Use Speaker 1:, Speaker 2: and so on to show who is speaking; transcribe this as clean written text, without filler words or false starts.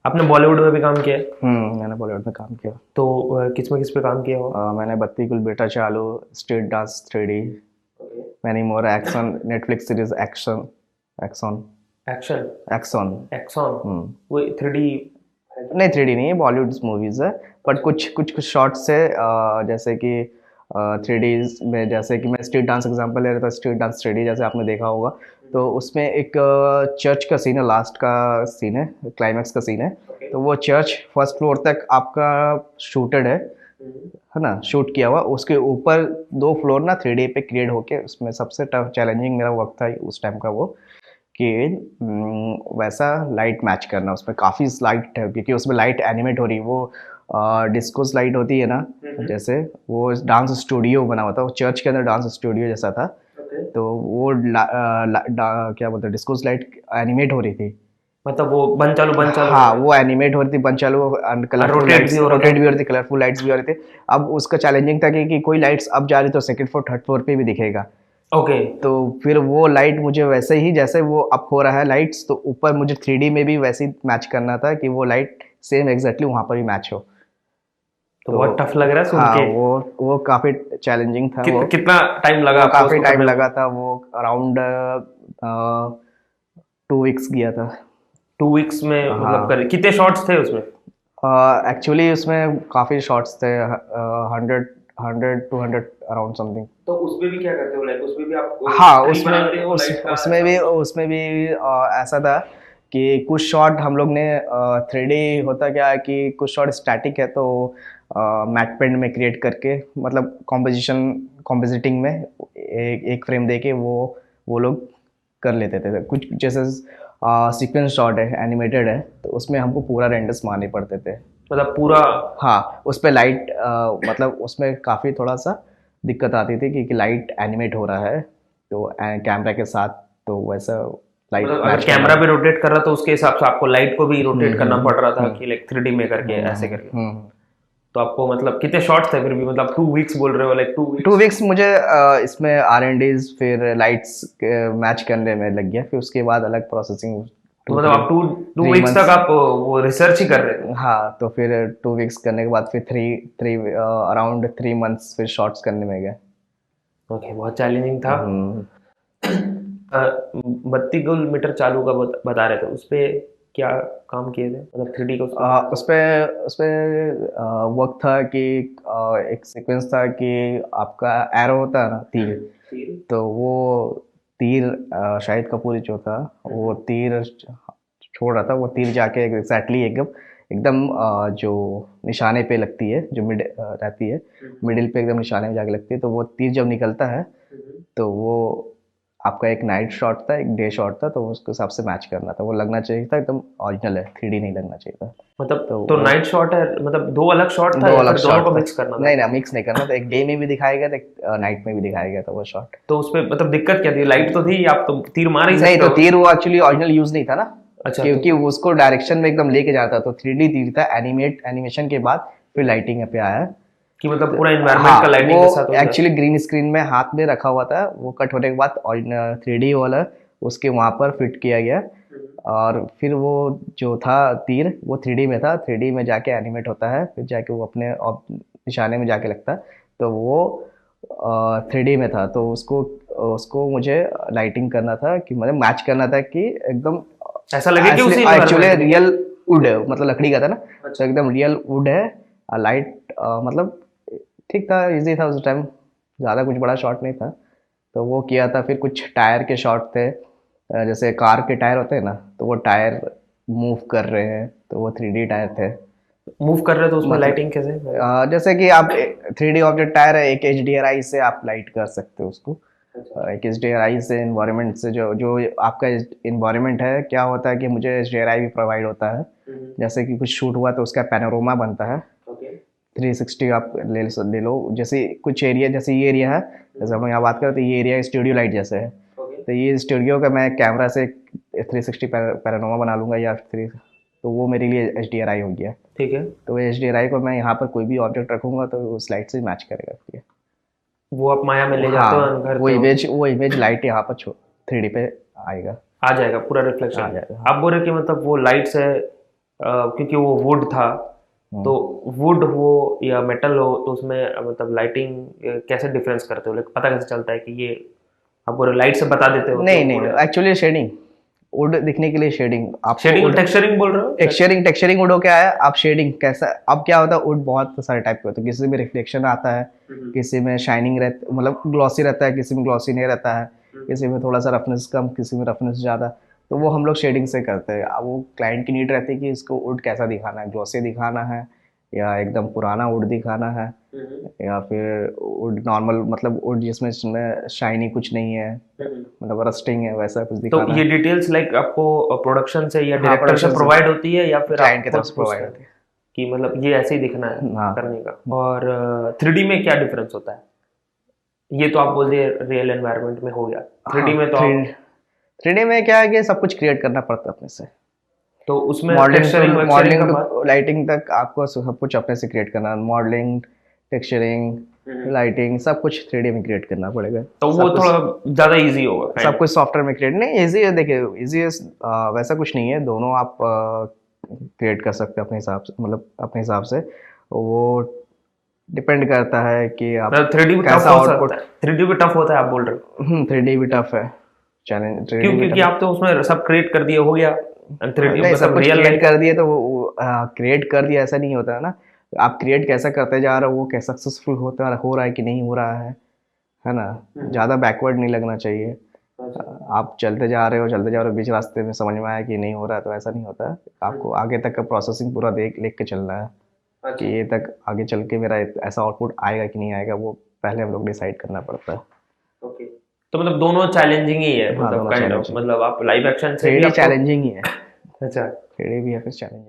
Speaker 1: आपने बॉलीवुड में भी काम किया है?
Speaker 2: मैंने बॉलीवुड में काम किया।
Speaker 1: तो किस पे काम किया हो?
Speaker 2: मैंने बत्ती गुल बेटा Chalu, street dance 3D, many more, action, Netflix series action, action,
Speaker 1: action,
Speaker 2: action.
Speaker 1: एक्सॉन,
Speaker 2: हम्म
Speaker 1: वो 3D?
Speaker 2: नहीं, 3D नहीं है, बॉलीवुड मूवीज है। बट कुछ कुछ कुछ शॉर्ट्स है, जैसे कि 3D में, जैसे कि मैं स्ट्रीट डांस एग्जांपल ले रहा था, स्ट्रीट डांस 3D जैसे आपने देखा होगा। तो उसमें एक चर्च का सीन है, लास्ट का सीन है, क्लाइमैक्स का सीन है। तो वो चर्च फर्स्ट फ्लोर तक आपका शूटेड है ना, शूट किया हुआ। उसके ऊपर 2 फ्लोर ना 3D पे क्रिएट होके, उसमें सबसे टफ चैलेंजिंग मेरा वर्क था उस टाइम का वो, कि वैसा लाइट मैच करना। उसमें काफ़ी लाइट है, क्योंकि उसमें लाइट एनिमेट हो रही है, वो डिस्कोस लाइट होती है ना, जैसे वो डांस स्टूडियो बना हुआ था, वो चर्च के अंदर डांस स्टूडियो जैसा था। तो वो क्या बोलते हैं, डिस्कोस लाइट एनिमेट हो रही थी।
Speaker 1: मतलब वो बन चालू
Speaker 2: हाँ, वो एनिमेट हो रही थी, बन चालू, कलरफुल
Speaker 1: रोटेट भी
Speaker 2: लाइट्स
Speaker 1: हो रहा
Speaker 2: रोटेट
Speaker 1: था?
Speaker 2: भी हो रही थी, कलरफुल लाइट्स भी हो रही थी। अब उसका चैलेंजिंग था कि कोई लाइट्स अब जा रही तो सेकंड फ्लोर थर्ड फ्लोर पे भी दिखेगा।
Speaker 1: ओके।
Speaker 2: तो फिर वो लाइट मुझे वैसे ही, जैसे वो अप हो रहा है लाइट्स, तो ऊपर मुझे 3D में भी वैसे ही मैच करना था कि वो लाइट सेम एग्जैक्टली वहां पर भी मैच हो।
Speaker 1: तो
Speaker 2: तो
Speaker 1: बहुत टफ लग रहा है सुन
Speaker 2: हाँ,
Speaker 1: के।
Speaker 2: वो काफ़ी चैलेंजिंग था वो।
Speaker 1: कितना टाइम लगा
Speaker 2: वो
Speaker 1: आपको
Speaker 2: काफ़ी
Speaker 1: उसको
Speaker 2: टाइम
Speaker 1: करने में?
Speaker 2: लगा था वो, अराउंड 2 वीक्स गया था।
Speaker 1: 2 वीक्स में मतलब
Speaker 2: हाँ,
Speaker 1: कर कितने शॉट्स थे उसमें?
Speaker 2: एक्चुअली उसमें काफ़ी शॉट्स थे, 100 100 200 अराउंड समथिंग।
Speaker 1: तो उसमें भी क्या करते हो, लाइक उसमें भी आप
Speaker 2: हाँ,
Speaker 1: ट्री
Speaker 2: उसमें
Speaker 1: बनाते हो लाइट का,
Speaker 2: उसमें
Speaker 1: ऐसा
Speaker 2: भी
Speaker 1: कुछ?
Speaker 2: ऐसा था कि कुछ शॉट हम लोग ने 3D, होता क्या है कि कुछ शॉट स्टैटिक है, तो मैट पेंट में क्रिएट करके, मतलब कॉम्पोजिटिंग में एक फ्रेम दे के वो लोग कर लेते थे। कुछ जैसे सीक्वेंस शॉट है, एनिमेटेड है, तो उसमें हमको पूरा रेंडर्स मारने पड़ते थे।
Speaker 1: मतलब पूरा?
Speaker 2: हाँ, उस पे लाइट, मतलब उसमें काफ़ी थोड़ा सा दिक्कत आती थी, क्योंकि लाइट एनिमेट हो रहा है, तो कैमरा के साथ, तो वैसा लाइट
Speaker 1: मतलब अगर
Speaker 2: मैच करना।
Speaker 1: कैमरा भी रोटेट कर रहा तो उसके हिसाब से आपको लाइट को भी रोटेट करना
Speaker 2: हम्म
Speaker 1: पड़ रहा था
Speaker 2: हम्म
Speaker 1: कि लाइक 3D में करके
Speaker 2: हम्म
Speaker 1: ऐसे
Speaker 2: हम्म
Speaker 1: करके?
Speaker 2: हम्म
Speaker 1: तो आपको मतलब कितने शॉट्स थे फिर भी, मतलब 2 वीक्स बोल रहे हो, like two
Speaker 2: two
Speaker 1: weeks
Speaker 2: weeks मुझे इसमें R&Ds, फिर लाइट्स मैच करने में लग गया, फिर उसके बाद अलग प्रोसेसिंग,
Speaker 1: तो
Speaker 2: टू
Speaker 1: मतलब
Speaker 2: थ्री
Speaker 1: आप टू टू
Speaker 2: थ्री
Speaker 1: वीक्स तक
Speaker 2: मंथ्स
Speaker 1: आप वो रिसर्च ही कर रहे थे?
Speaker 2: हाँ, तो फिर 2 वीक्स करने के बाद फिर थ्री थ्री अराउंड 3 मंथ्स फिर शॉर्ट्स करने में गए।
Speaker 1: ओके, बहुत चैलेंजिंग था।
Speaker 2: हम्म।
Speaker 1: अ, 32 मीटर चालू का बता रहे थे, उस पे क्या काम किए थे, मतलब 3D का उसको बनाया था?
Speaker 2: उस पे वर्क था कि एक सीक्वेंस था कि आपका एरो होता है ना, तीर।
Speaker 1: फिर?
Speaker 2: तो वो तीर, शाहिद कपूर जो था, वो तीर छोड़ रहा था, वो तीर जाके एग्जैक्टली एकदम एकदम जो निशाने पे लगती है, जो मिड रहती है, मिडिल पे एकदम निशाने में जाके लगती है। तो वो तीर जब निकलता है, तो वो आपका एक नाइट शॉट था, एक डे शॉट था, तो उसके हिसाब से मैच करना था, वो लगना चाहिए था एकदम ओरिजिनल है, 3D नहीं लगना चाहिए था।
Speaker 1: मतलब
Speaker 2: तो
Speaker 1: तो
Speaker 2: वो
Speaker 1: नाइट शॉट है, मतलब दो अलग शॉट था
Speaker 2: दो
Speaker 1: या
Speaker 2: अलग
Speaker 1: फिर दोनों
Speaker 2: शॉट
Speaker 1: को
Speaker 2: था।
Speaker 1: मिक्स करना था?
Speaker 2: नहीं ना, मिक्स नहीं करना था, एक डे में भी दिखाया गया था, एक नाइट में भी दिखाया गया था वो शॉट।
Speaker 1: तो उसपे मतलब दिक्कत क्या थी, लाइट तो थी, आप तो तीर मार ही
Speaker 2: नहीं,
Speaker 1: सकते
Speaker 2: तो
Speaker 1: हो?
Speaker 2: तीर वो एक्चुअली ओरिजिनल यूज नहीं था ना,
Speaker 1: अच्छा, तो
Speaker 2: क्योंकि उसको डायरेक्शन में एकदम लेके जाता, तो 3D तीर था, एनिमेशन के बाद फिर लाइटिंग पे आया।
Speaker 1: कि मतलब
Speaker 2: तो
Speaker 1: पूरा इन्वायरमेंट का
Speaker 2: हाँ, वो
Speaker 1: लाइटिंग के साथ हो जाए?
Speaker 2: एक्चुअली ग्रीन स्क्रीन में हाथ में रखा हुआ था, वो कट होने के बाद 3D वाला उसके वहां पर फिट किया गया। और फिर वो जो था तीर, वो 3D में था, 3D में जाके एनिमेट होता है, फिर जाके वो अपने निशाने में जाके लगता है। तो वो 3D में था, तो उसको उसको मुझे लाइटिंग करना था, कि मतलब मैच करना था कि एकदम
Speaker 1: ऐसा लगे कि
Speaker 2: असली,
Speaker 1: उसी
Speaker 2: एक्चुअली
Speaker 1: इन्वायरमेंट में?
Speaker 2: रियल वुड है, मतलब लकड़ी का था ना, तो
Speaker 1: अच्छा।
Speaker 2: एकदम रियल वुड है। लाइट, मतलब ठीक था, इजी था उस टाइम, ज़्यादा कुछ बड़ा शॉट नहीं था। तो वो किया था। फिर कुछ टायर के शॉट थे, जैसे कार के टायर होते हैं ना, तो वो टायर मूव कर रहे हैं, तो वो 3D टायर थे।
Speaker 1: मूव कर रहे हो तो उसमें
Speaker 2: मतलब
Speaker 1: लाइटिंग कैसे?
Speaker 2: जैसे कि आप 3D ऑब्जेक्ट टायर है, एक HDRI से आप लाइट कर सकते हो उसको। एक HDRI से इन्वायरमेंट से, जो जो आपका इन्वायरमेंट है, क्या होता है कि मुझे HDRI भी प्रोवाइड होता है। जैसे कि कुछ शूट हुआ तो उसका पैनोरामा बनता है, 360 आप ले लो। जैसे कुछ एरिया, जैसे ये एरिया है, जैसे हम लोग यहाँ बात करें, तो ये एरिया स्टूडियो लाइट जैसे है। तो ये स्टूडियो का मैं कैमरा से 360 पैनोरामा बना लूँगा, या थ्री, तो वो मेरे लिए HDRI हो गया।
Speaker 1: ठीक है।
Speaker 2: तो HDRI को मैं यहाँ पर कोई भी ऑब्जेक्ट रखूँगा तो उस लाइट से मैच करेगा फिर।
Speaker 1: वो आप माया में ले जाते हो,
Speaker 2: हाँ,
Speaker 1: करते हो?
Speaker 2: वो इमेज लाइट यहाँ पर 3D पे आएगा।
Speaker 1: आ जाएगा पूरा
Speaker 2: आ
Speaker 1: रिफ्लेक्शन?
Speaker 2: जाएगा,
Speaker 1: आप
Speaker 2: हाँ।
Speaker 1: बोल रहे कि मतलब वो लाइट से क्योंकि वो वुड था, तो वुड हो या मेटल हो तो उसमें मतलब लाइटिंग कैसे डिफरेंस करते हो, पता कैसे चलता है कि ये, आपको लाइट से बता देते हो?
Speaker 2: नहीं नहीं, एक्चुअली शेडिंग, वुड दिखने के लिए शेडिंग, आप
Speaker 1: शेडिंग टेक्सचरिंग बोल रहे हो?
Speaker 2: टेक्सचरिंग वुड हो क्या है, आप शेडिंग कैसा, अब क्या होता है वुड बहुत सारे टाइप के होते हैं, किसी में रिफ्लेक्शन आता है, किसी में शाइनिंग रहता, मतलब ग्लॉसी रहता है, किसी में ग्लॉसी नहीं रहता है, किसी में थोड़ा सा रफनेस कम, किसी में रफनेस ज़्यादा, तो वो हम लोग शेडिंग से करते हैं। अब वो क्लाइंट की नीड रहती है कि इसको वुड कैसा दिखाना है, ग्लॉसी दिखाना है या एकदम पुराना वुड दिखाना है, या फिर वुड नॉर्मल, मतलब वुड जिसमें शाइनी कुछ नहीं है, मतलब रस्टिंग है, वैसा कुछ
Speaker 1: तो
Speaker 2: दिखाना
Speaker 1: ये
Speaker 2: है।
Speaker 1: डिटेल्स लाइक आपको प्रोडक्शन से या
Speaker 2: हाँ,
Speaker 1: डायरेक्टर से
Speaker 2: production से,
Speaker 1: प्रोवाइड होती है या फिर
Speaker 2: क्लाइंट
Speaker 1: आप
Speaker 2: की तरफ
Speaker 1: खुद
Speaker 2: से प्रोवाइड
Speaker 1: सोचते
Speaker 2: होती
Speaker 1: हैं कि मतलब ये ऐसे ही दिखना है
Speaker 2: है। हाँ,
Speaker 1: करने का? और 3D में क्या डिफरेंस होता है? ये तो आप बोल दिए रियल एनवायरनमेंट में हो गया, 3D
Speaker 2: हाँ,
Speaker 1: में तो आप,
Speaker 2: 3D में क्या है कि सब कुछ क्रिएट करना पड़ता है अपने से,
Speaker 1: तो उसमें
Speaker 2: मॉडलिंग
Speaker 1: टेक्सचरिंग वेक्सचरिंग
Speaker 2: मॉडलिंग
Speaker 1: का बात?
Speaker 2: टू लाइटिंग तक आपको सब कुछ अपने से क्रिएट करना, मॉडलिंग, टेक्सचरिंग, लाइटिंग, सब कुछ 3D में क्रिएट करना पड़ेगा।
Speaker 1: तो वो थोड़ा ज्यादा इजी होगा
Speaker 2: सब कुछ सॉफ्टवेयर में क्रिएट नहीं, इजी है, देखिए इजी है, वैसा कुछ नहीं है, दोनों आप क्रिएट कर सकते हैं अपने हिसाब से, मतलब अपने हिसाब से, वो डिपेंड करता है कि आप
Speaker 1: मतलब 3D भी टफ
Speaker 2: कैसा
Speaker 1: हो
Speaker 2: आउटपुट।
Speaker 1: सकता है, 3D भी टफ होता है आप बोल रहे हो?
Speaker 2: 3D भी टफ है, चैलेंज 3D
Speaker 1: क्यों?
Speaker 2: भी
Speaker 1: क्योंकि
Speaker 2: टफ।
Speaker 1: आप तो उसमें सब क्रिएट कर दिए, हो गया 3D
Speaker 2: नहीं, सब
Speaker 1: मतलब
Speaker 2: कुछ
Speaker 1: रियल
Speaker 2: क्रिएट
Speaker 1: लाइफ।
Speaker 2: कर दिए तो वो क्रिएट कर दिया ऐसा नहीं होता है ना, आप क्रिएट कैसा करते जा रहे हो, वो कैसा सक्सेसफुल होता हो रहा है कि नहीं हो रहा है ना, ज़्यादा बैकवर्ड नहीं लगना चाहिए। आप चलते जा रहे हो बीच रास्ते में समझ में आया कि नहीं हो रहा है, तो ऐसा नहीं होता है, आपको आगे तक का प्रोसेसिंग पूरा लेख के चलना है कि ये तक आगे चल के मेरा ऐसा आउटपुट आएगा कि नहीं आएगा, वो पहले हम लोग डिसाइड करना पड़ता है।
Speaker 1: ओके, तो मतलब दोनों चैलेंजिंग ही है,
Speaker 2: हाँ,
Speaker 1: मतलब
Speaker 2: दोनों
Speaker 1: काइंड ऑफ,
Speaker 2: चैलेंजिंग,
Speaker 1: मतलब आप लाइव एक्शन से भी
Speaker 2: 3D
Speaker 1: आपको,
Speaker 2: चैलेंजिंग ही है,
Speaker 1: अच्छा
Speaker 2: 3D भी है फिर चैलेंजिंग।